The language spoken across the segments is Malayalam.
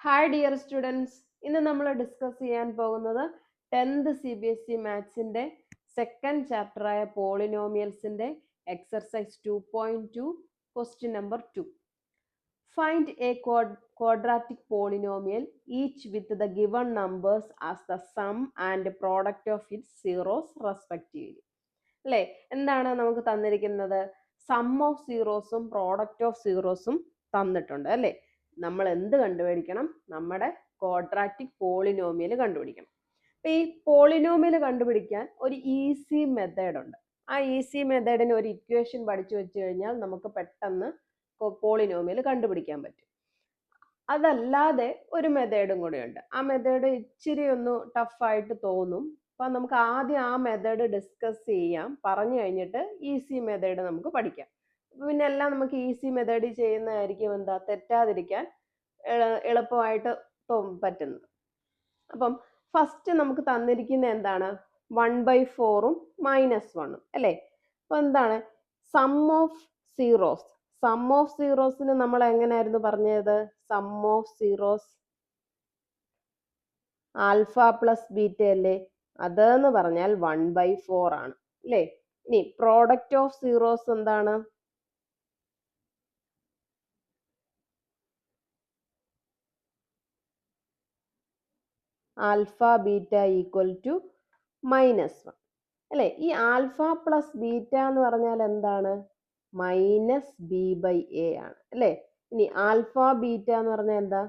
ഹായ് ഡിയർ സ്റ്റുഡൻസ്, ഇന്ന് നമ്മൾ ഡിസ്കസ് ചെയ്യാൻ പോകുന്നത് 10th CBSE മാത്സിന്റെ സെക്കൻഡ് ചാപ്റ്ററായ പോളിനോമിയൽസിന്റെ exercise 2.2 question number 2. Find a quadratic polynomial each with the given numbers as the sum and product of its zeros respectively. അല്ലേ, എന്താണ് നമുക്ക് തന്നിരിക്കുന്നത്? സം ഓഫ് സീറോസും പ്രോഡക്റ്റ് ഓഫ് സീറോസും തന്നിട്ടുണ്ട് അല്ലേ. നമ്മൾ എന്ത് കണ്ടുപിടിക്കണം? നമ്മുടെ ക്വാഡ്രാറ്റിക് പോളിനോമിയൽ കണ്ടുപിടിക്കണം. അപ്പൊ ഈ പോളിനോമിയൽ കണ്ടുപിടിക്കാൻ ഒരു ഈസി മെത്തേഡ് ഉണ്ട്. ആ ഈസി മെത്തേഡിന് ഒരു ഇക്വേഷൻ പഠിച്ചു വെച്ച് കഴിഞ്ഞാൽ നമുക്ക് പെട്ടെന്ന് പോളിനോമിയൽ കണ്ടുപിടിക്കാൻ പറ്റും. അതല്ലാതെ ഒരു മെത്തേഡും കൂടെയുണ്ട്. ആ മെത്തേഡ് ഇച്ചിരി ഒന്ന് ടഫായിട്ട് തോന്നും. അപ്പം നമുക്ക് ആദ്യം ആ മെത്തേഡ് ഡിസ്കസ് ചെയ്യാം. പറഞ്ഞു കഴിഞ്ഞിട്ട് ഈസി മെത്തേഡ് നമുക്ക് പഠിക്കാം. പിന്നെ എല്ലാം നമുക്ക് ഈസി മെത്തേഡ് ചെയ്യുന്നതായിരിക്കും എന്താ തെറ്റാതിരിക്കാൻ എളുപ്പമായിട്ട് പറ്റുന്നത്. അപ്പം ഫസ്റ്റ് നമുക്ക് തന്നിരിക്കുന്ന എന്താണ്? 1/4 -1 അല്ലേ. അപ്പൊ എന്താണ് sum of zeros? Some of സീറോസിന് നമ്മൾ എങ്ങനെയായിരുന്നു പറഞ്ഞത്? Sum of zeros alpha plus beta അല്ലേ. അതെന്ന് പറഞ്ഞാൽ 1/4 ആണ് അല്ലേ. ഇനി പ്രോഡക്റ്റ് ഓഫ് സീറോസ് എന്താണ്? ആൽഫ ബീറ്റ ഈക്വൽ ടു -1 അല്ലേ. ഈ ആൽഫ പ്ലസ് ബീറ്റ എന്ന് പറഞ്ഞാൽ എന്താണ്? -b/a ആണ് അല്ലേ. ഇനി ആൽഫ ബീറ്റ എന്ന് പറഞ്ഞാൽ എന്താ?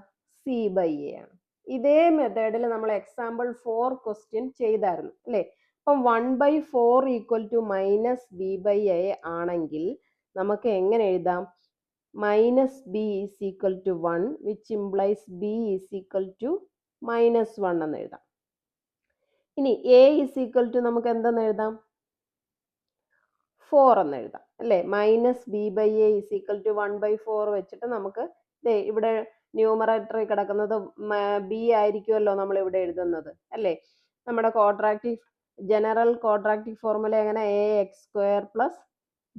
c/a ആണ്. ഇതേ മെത്തേഡിൽ നമ്മൾ എക്സാമ്പിൾ 4 ക്വസ്റ്റ്യൻ ചെയ്തായിരുന്നു അല്ലേ. അപ്പം 1/4 ഈക്വൽ ടു -b/a ആണെങ്കിൽ നമുക്ക് എങ്ങനെ എഴുതാം? -b is equal to 1 which implies b is equal to -1 എന്ന് എഴുതാം. ഇനി a ഈസ് ഈക്വൽ ടു നമുക്ക് എന്തെന്ന് എഴുതാം? 4 എന്ന് എഴുതാം അല്ലേ. -b/a ഈസ് ഈക്വൽ ടു 1/4 വെച്ചിട്ട് നമുക്ക് ഇവിടെ ന്യൂമറേറ്ററിൽ കിടക്കുന്നത് b ആയിരിക്കുമല്ലോ നമ്മൾ ഇവിടെ എഴുതുന്നത് അല്ലേ. നമ്മുടെ ജനറൽ ക്വാഡ്രാറ്റിക് ഫോർമുല എങ്ങനെ? ax² +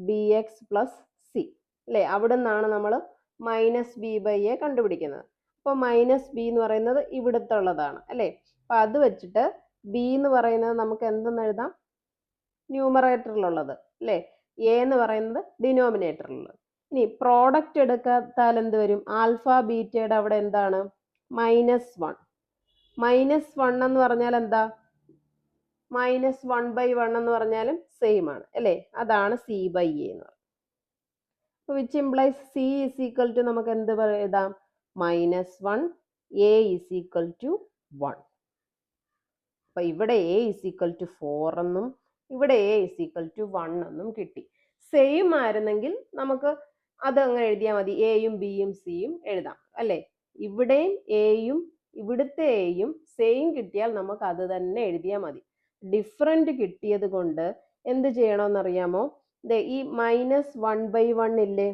bx + c അല്ലേ. അവിടെ നിന്നാണ് നമ്മൾ -b/a കണ്ടുപിടിക്കുന്നത്. അപ്പോൾ -b എന്ന് പറയുന്നത് ഇവിടുത്തെ ഉള്ളതാണ് അല്ലേ. അപ്പൊ അത് വെച്ചിട്ട് b എന്ന് പറയുന്നത് നമുക്ക് എന്തെന്ന് എഴുതാം? ന്യൂമറേറ്ററിലുള്ളത് അല്ലേ. എ എന്ന് പറയുന്നത് ഡിനോമിനേറ്ററിലുള്ളത്. ഇനി പ്രോഡക്റ്റ് എടുക്കാത്താൽ എന്ത് വരും? ആൽഫ ബീറ്റയുടെ അവിടെ എന്താണ്? -1. -1 എന്ന് പറഞ്ഞാൽ എന്താ? -1/1 എന്ന് പറഞ്ഞാലും സെയിം ആണ് അല്ലേ. അതാണ് c/a എന്ന് പറയുന്നത്. Which implies c is equal to നമുക്ക് എന്ത് എഴുതാം? -1 a ഈസ് ഈക്വൽ ടു 1. അപ്പൊ ഇവിടെ a ഈസ് ഈക്വൽ ടു 4 എന്നും ഇവിടെ a ഈസ് ഈക്വൽ ടു 1 എന്നും കിട്ടി. സെയിം ആയിരുന്നെങ്കിൽ നമുക്ക് അത് അങ്ങ് എഴുതിയാൽ മതി. എയും ബിയും സിയും എഴുതാം അല്ലേ. ഇവിടെയും എയും ഇവിടുത്തെ എയും സെയിം കിട്ടിയാൽ നമുക്ക് അത് തന്നെ എഴുതിയാൽ മതി. ഡിഫറൻറ്റ് കിട്ടിയത് കൊണ്ട് എന്ത് ചെയ്യണമെന്നറിയാമോ? ഈ -1/1 ഇല്ലേ,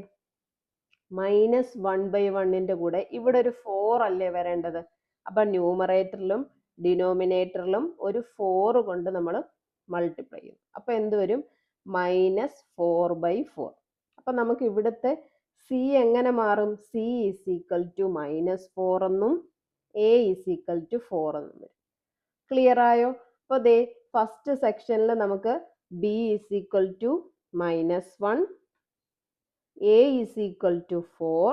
-1/1ന്റെ കൂടെ ഇവിടെ ഒരു 4 അല്ലേ വരേണ്ടത്. അപ്പൊ ന്യൂമറേറ്ററിലും ഡിനോമിനേറ്ററിലും ഒരു 4 കൊണ്ട് നമ്മൾ മൾട്ടിപ്ലൈ ചെയ്യും. അപ്പൊ എന്ത് വരും? -4/4. അപ്പൊ നമുക്ക് ഇവിടുത്തെ c എങ്ങനെ മാറും? c ഈസ് ഈക്വൽ ടു -4 എന്നും a ഈസ് ഈക്വൽ ടു 4 എന്നും വരും. ക്ലിയർ ആയോ? അപ്പൊ ദേ ഫസ്റ്റ് സെക്ഷനിൽ നമുക്ക് b is equal to -1, a is equal to 4,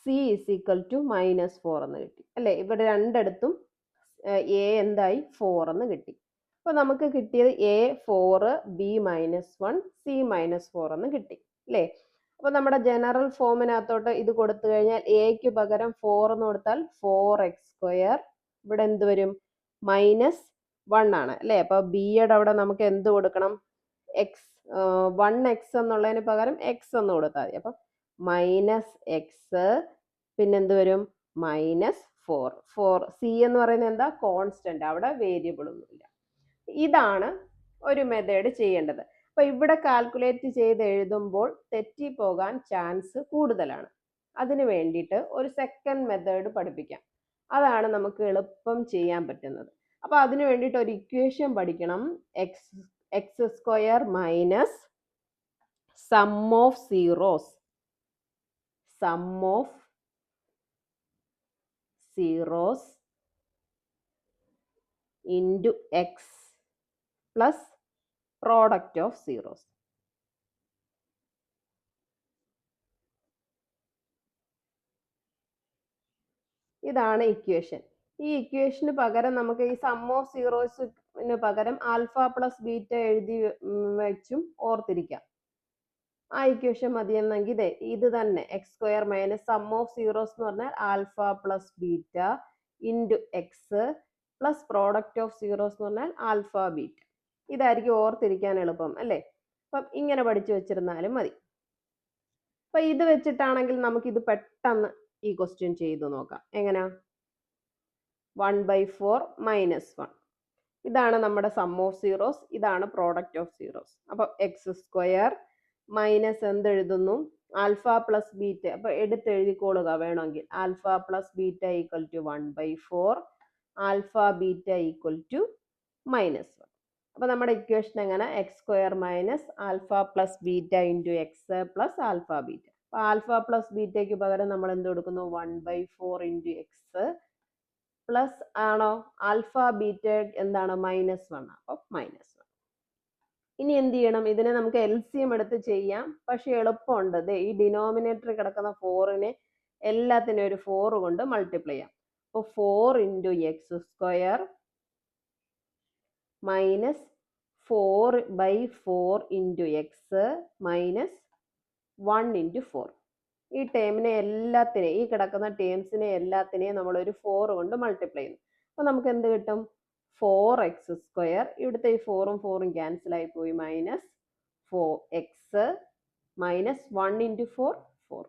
c is equal to -4 എന്ന് കിട്ടി അല്ലേ. ഇവിടെ രണ്ടിടത്തും a എന്തായി? 4 എന്ന് കിട്ടി. അപ്പൊ നമുക്ക് കിട്ടിയത് a 4, b -1, c -4 എന്ന് കിട്ടി അല്ലേ. അപ്പൊ നമ്മുടെ ജനറൽ ഫോമിനകത്തോട്ട് ഇത് കൊടുത്തു കഴിഞ്ഞാൽ എക്ക് പകരം 4 എന്ന് കൊടുത്താൽ 4x². ഇവിടെ എന്ത് വരും? -1 ആണ് അല്ലേ. അപ്പൊ ബിയുടെ അവിടെ നമുക്ക് എന്ത് കൊടുക്കണം? 1x എന്നുള്ളതിന് പകരം x എന്ന് കൊടുത്താൽ മതി. അപ്പൊ -x പിന്നെന്ത് വരും? -4. c എന്ന് പറയുന്നത് എന്താ? കോൺസ്റ്റന്റ്. അവിടെ വേരിയബിൾ ഒന്നുമില്ല. ഇതാണ് ഒരു മെത്തേഡ് ചെയ്യേണ്ടത്. അപ്പൊ ഇവിടെ കാൽക്കുലേറ്റ് ചെയ്ത് എഴുതുമ്പോൾ തെറ്റിപ്പോകാൻ ചാൻസ് കൂടുതലാണ്. അതിനു വേണ്ടിയിട്ട് ഒരു സെക്കൻഡ് മെത്തേഡ് പഠിപ്പിക്കാം. അതാണ് നമുക്ക് എളുപ്പം ചെയ്യാൻ പറ്റുന്നത്. അപ്പൊ അതിനു വേണ്ടിയിട്ട് ഒരു ഇക്വേഷൻ പഠിക്കണം. x² minus sum of zeros. Some ഓഫ് zeros into x plus product of zeros. ഇതാണ് ഇക്വേഷൻ. ഈ ഇക്വേഷന് പകരം നമുക്ക് ഈ സം ഓഫ് സീറോസിന് പകരം ആൽഫ പ്ലസ് ബീറ്റ എഴുതി വെച്ചും ഓർത്തിരിക്കാം. ആ ഇക്വേഷൻ മതിയെന്നെങ്കിൽ ഇത് തന്നെ X square minus sum of zeros എന്ന് പറഞ്ഞാൽ alpha plus beta into x plus product of zeros എന്ന് പറഞ്ഞാൽ ആൽഫ ബീറ്റ. ഇതായിരിക്കും ഓർത്തിരിക്കാൻ എളുപ്പം അല്ലേ? അപ്പം ഇങ്ങനെ പഠിച്ചു വെച്ചിരുന്നാലും മതി. അപ്പൊ ഇത് വെച്ചിട്ടാണെങ്കിൽ നമുക്കിത് പെട്ടെന്ന് ഈ ക്വസ്റ്റ്യൻ ചെയ്തു നോക്കാം. എങ്ങനെയാ? 1/4 മൈനസ് 1. ഇതാണ് നമ്മുടെ സം ഓഫ് സീറോസ്, ഇതാണ് പ്രോഡക്റ്റ് ഓഫ് സീറോസ്. അപ്പൊ എക്സ് സ്ക്വയർ മൈനസ് എന്തെഴുതുന്നു? Alpha plus beta. അപ്പൊ എടുത്തെഴുതിക്കോളുക വേണമെങ്കിൽ. Alpha plus beta equal to 1/4, alpha beta equal to -1. അപ്പൊ നമ്മുടെ ഇക്വേഷൻ എങ്ങനെ? X square minus alpha plus beta into x plus alpha beta. അപ്പൊ ആൽഫ പ്ലസ് ബീറ്റയ്ക്ക് പകരം നമ്മൾ എന്ത് കൊടുക്കുന്നു? 1/4 ഇൻറ്റു എക്സ് പ്ലസ് ആണോ? ആൽഫ ബീറ്റ എന്താണ്? -1. അപ്പൊ -1. ഇനി എന്ത് ചെയ്യണം? ഇതിനെ നമുക്ക് LCM എടുത്ത് ചെയ്യാം. പക്ഷെ എളുപ്പമുണ്ട്. ഈ ഡിനോമിനേറ്ററിൽ കിടക്കുന്ന 4നെ എല്ലാത്തിനും ഒരു 4 കൊണ്ട് മൾട്ടിപ്ലൈ ചെയ്യാം. അപ്പോൾ 4 into X square minus 4/4 into X minus 1 into 4. ഈ ടേമിനെ എല്ലാത്തിനെയും, ഈ കിടക്കുന്ന ടേംസിനെ എല്ലാത്തിനെയും നമ്മളൊരു 4 കൊണ്ട് മൾട്ടിപ്ലൈ ചെയ്യുന്നു. അപ്പോൾ നമുക്ക് എന്ത് കിട്ടും? 4x square. ഇവിടുത്തെ ഈ 4ഉം 4ഉം ക്യാൻസൽ ആയി പോയി. Minus 4x minus 1 into 4 4.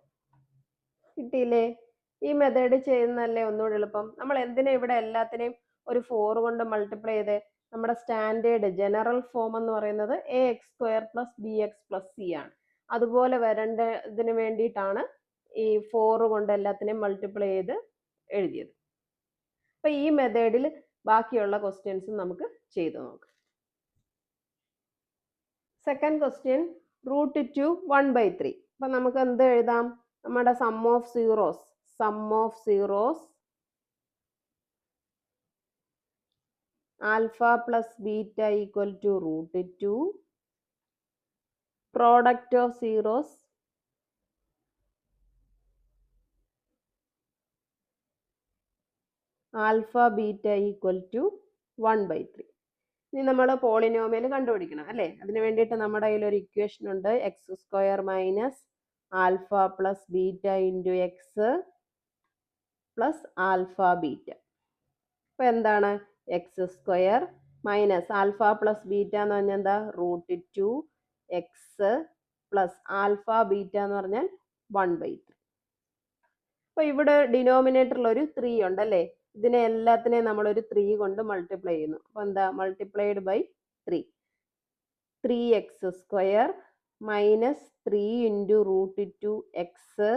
കിട്ടിയില്ലേ? ഈ മെത്തേഡ് ചെയ്യുന്നതല്ലേ ഒന്നുകൂടി എളുപ്പം. നമ്മൾ എന്തിനാ ഇവിടെ എല്ലാത്തിനെയും ഒരു 4 കൊണ്ട് മൾട്ടിപ്ലൈ ചെയ്തേ? നമ്മുടെ സ്റ്റാൻഡേർഡ് ജനറൽ ഫോം എന്ന് പറയുന്നത് ax² plus bx plus c ആണ്. അതുപോലെ വരേണ്ടതിന് വേണ്ടിയിട്ടാണ് ഈ 4 കൊണ്ട് എല്ലാത്തിനെയും മൾട്ടിപ്ലൈ ചെയ്ത് എഴുതിയത്. അപ്പൊ ഈ മെത്തേഡിൽ ബാക്കിയുള്ള ക്വസ്റ്റ്യൻസ് നമുക്ക് ചെയ്തു നോക്കാം. Second question √2 1/3. അപ്പൊ നമുക്ക് എന്ത് എഴുതാം? നമ്മുടെ sum of zeros alpha plus beta equal to √2, product of zeros alpha beta equal to 1/3. ഇനി നമ്മൾ പോളിനോമിയൽ കണ്ടുപിടിക്കണം അല്ലേ? അതിന് വേണ്ടിയിട്ട് നമ്മുടെ കയ്യിൽ ഒരു ഇക്വേഷൻ ഉണ്ട്. X square minus alpha plus beta into x plus alpha beta. അപ്പൊ എന്താണ്? X square minus alpha plus beta എന്ന് പറഞ്ഞാൽ എന്താ? √2 എക്സ് പ്ലസ് ആൽഫ ബീറ്റ എന്ന് പറഞ്ഞാൽ 1/3. അപ്പൊ ഇവിടെ ഡിനോമിനേറ്ററിൽ ഒരു 3 ഉണ്ടല്ലേ? ഇതിനെ എല്ലാത്തിനെയും നമ്മളൊരു 3 കൊണ്ട് മൾട്ടിപ്ലൈ ചെയ്യുന്നു. അപ്പൊ എന്താ? Multiplied by 3. 3x square minus 3 into √2 x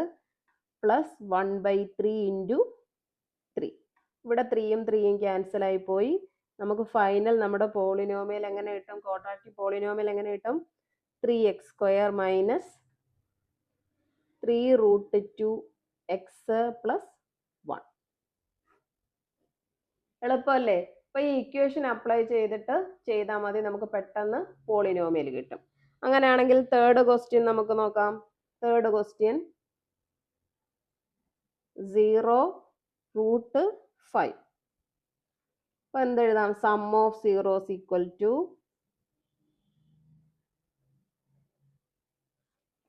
plus 1/3 into 3. ഇവിടെ 3യും 3യും ക്യാൻസൽ ആയി പോയി. നമുക്ക് ഫൈനൽ നമ്മുടെ പോളിനോമിയൽ എങ്ങനെ കിട്ടും? ക്വാഡ്രാറ്റിക് പോളിനോമിയൽ എങ്ങനെ കിട്ടും? 3x square minus 3√2 X plus 1. എളുപ്പമല്ലേ? അപ്പൊ ഈ ഇക്വേഷൻ അപ്ലൈ ചെയ്തിട്ട് ചെയ്താൽ മതി. നമുക്ക് പെട്ടെന്ന് പോളിനോമിയൽ കിട്ടും. അങ്ങനെയാണെങ്കിൽ തേർഡ് ക്വസ്റ്റ്യൻ നമുക്ക് നോക്കാം. Third question 0√5. അപ്പൊ എന്തെഴുതാം? Sum of zeros equal to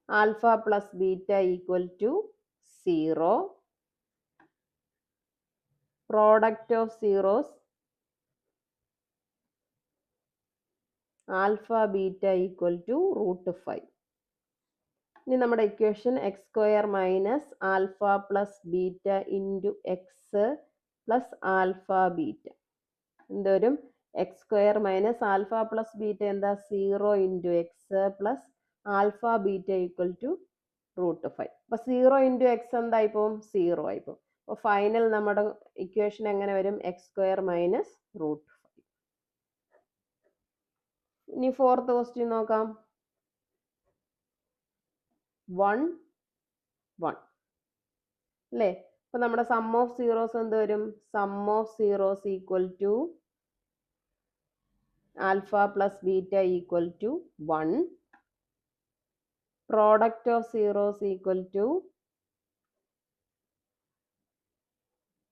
alpha plus beta equal to 0, product of zeros alpha beta equal to √5. ഇനി നമ്മുടെ equation x square minus alpha plus beta into x plus alpha beta. എന്തോരും? X square minus alpha plus beta എന്താ? 0 into x plus alpha beta equal to √5. അപ്പൊ 0 ഇൻറ്റു എക്സ് എന്തായിപ്പോവും? 0 ആയിപ്പോവും. അപ്പോൾ ഫൈനൽ നമ്മുടെ ഇക്വേഷൻ എങ്ങനെ വരും? X square minus √5. ഇനി ഫോർത്ത് ക്വസ്റ്റ്യൻ നോക്കാം. 1 1 അല്ലേ? അപ്പോൾ നമ്മുടെ സം ഓഫ് സീറോസ് എന്ത് വരും? Sum of zeros equal to alpha plus beta equal to 1. Product of zeros equal to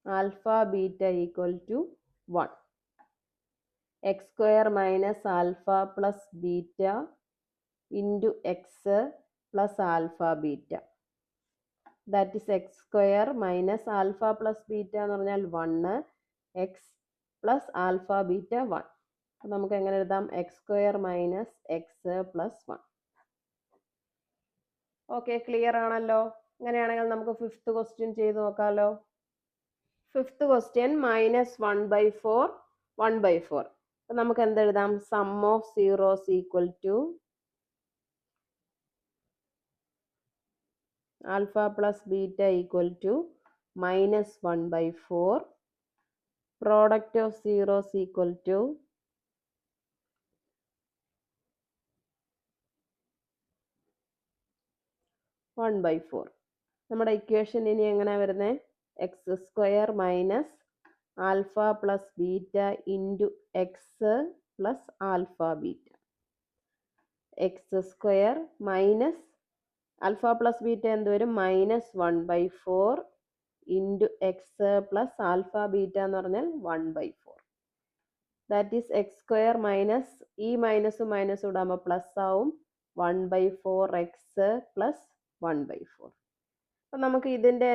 alpha beta equal to 1. X square minus alpha plus beta into x plus alpha beta. That is x square minus alpha plus beta എന്ന് പറഞ്ഞാൽ 1, എക്സ് പ്ലസ് ആൽഫ ബീറ്റ 1. അപ്പം നമുക്ക് എങ്ങനെ എഴുതാം? X square minus X plus 1. Okay, clear ആണല്ലോ? അങ്ങനെയാണെങ്കിൽ നമുക്ക് ഫിഫ്ത്ത് ക്വസ്റ്റ്യൻ ചെയ്ത് നോക്കാമല്ലോ. Fifth question -1/4 1/4. അപ്പം നമുക്ക് എന്തെഴുതാം? Sum of zeros equal to alpha plus beta equal to -1/4. Product of zeros equal to one by 4. നമ്മുടെ ഇക്വേഷൻ ഇനി എങ്ങനെയാണ് വരുന്നത്? X square minus alpha plus beta into x plus alpha beta. X square minus alpha plus beta എന്ത് വരും? -1/4 into x plus alpha beta എന്ന് പറഞ്ഞാൽ 1/4. That is x square minus ഈ മൈനസും മൈനസും ഇടാകുമ്പോൾ പ്ലസ് ആവും 1/4 എക്സ് പ്ലസ് 1/4. അപ്പം നമുക്ക് ഇതിൻ്റെ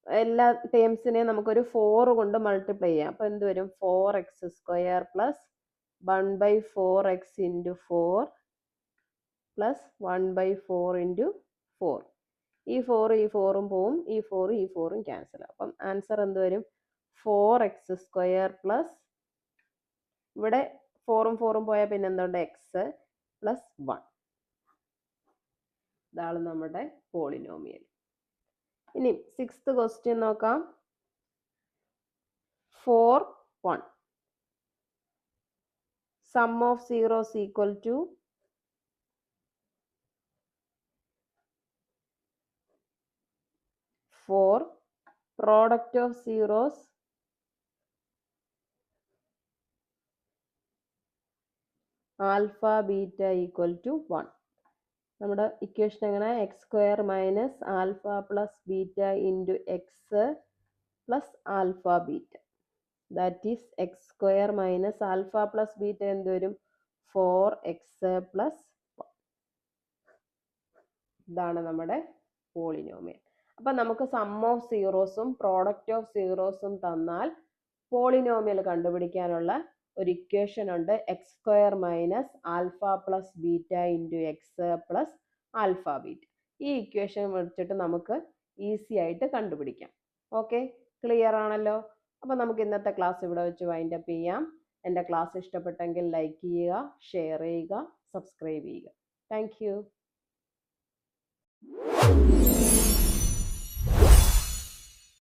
എല്ലാ ടേംസിനെയും നമുക്കൊരു 4 കൊണ്ട് മൾട്ടിപ്ലൈ ചെയ്യാം. അപ്പോൾ എന്ത് വരും? 4x square plus 1/4 X into 4 plus 1/4 into 4. ഈ 4ഉം പോവും, ഈ 4ഉം ക്യാൻസൽ ആവും. അപ്പം ആൻസർ എന്ത് വരും? 4x സ്ക്വയർ പ്ലസ് ഇവിടെ 4ഉം പോയാൽ പിന്നെ എന്തുണ്ട്? X plus 1. ഇതാണ് നമ്മുടെ പോളിനോമിയൽ. ഇനി സിക്സ്ത് ക്വസ്റ്റ്യൻ നോക്കാം. 4 1. Sum of zeros equal to four. Product of zeros alpha beta equal to 1. നമ്മുടെ ഇക്വേഷൻ എങ്ങനെ? X square minus alpha plus beta into x plus alpha beta. That is x square minus alpha plus beta എന്ത് വരും? 4x plus 1. ഇതാണ് നമ്മുടെ പോളിനോമിയൽ. അപ്പം നമുക്ക് സം ഓഫ് സീറോസും പ്രോഡക്റ്റ് ഓഫ് സീറോസും തന്നാൽ പോളിനോമിയൽ കണ്ടുപിടിക്കാനുള്ള ഒരു ഇക്വേഷൻ ഉണ്ട്. X square minus alpha plus beta into x plus alpha beta. ഈ ഇക്വേഷൻ വെച്ചിട്ട് നമുക്ക് ഈസി ആയിട്ട് കണ്ടുപിടിക്കാം. ഓക്കെ, ക്ലിയർ ആണല്ലോ? അപ്പം നമുക്ക് ഇന്നത്തെ ക്ലാസ് ഇവിടെ വെച്ച് വൈൻഡ് അപ്പ് ചെയ്യാം. എൻ്റെ ക്ലാസ് ഇഷ്ടപ്പെട്ടെങ്കിൽ ലൈക്ക് ചെയ്യുക, ഷെയർ ചെയ്യുക, സബ്സ്ക്രൈബ് ചെയ്യുക. Thank you.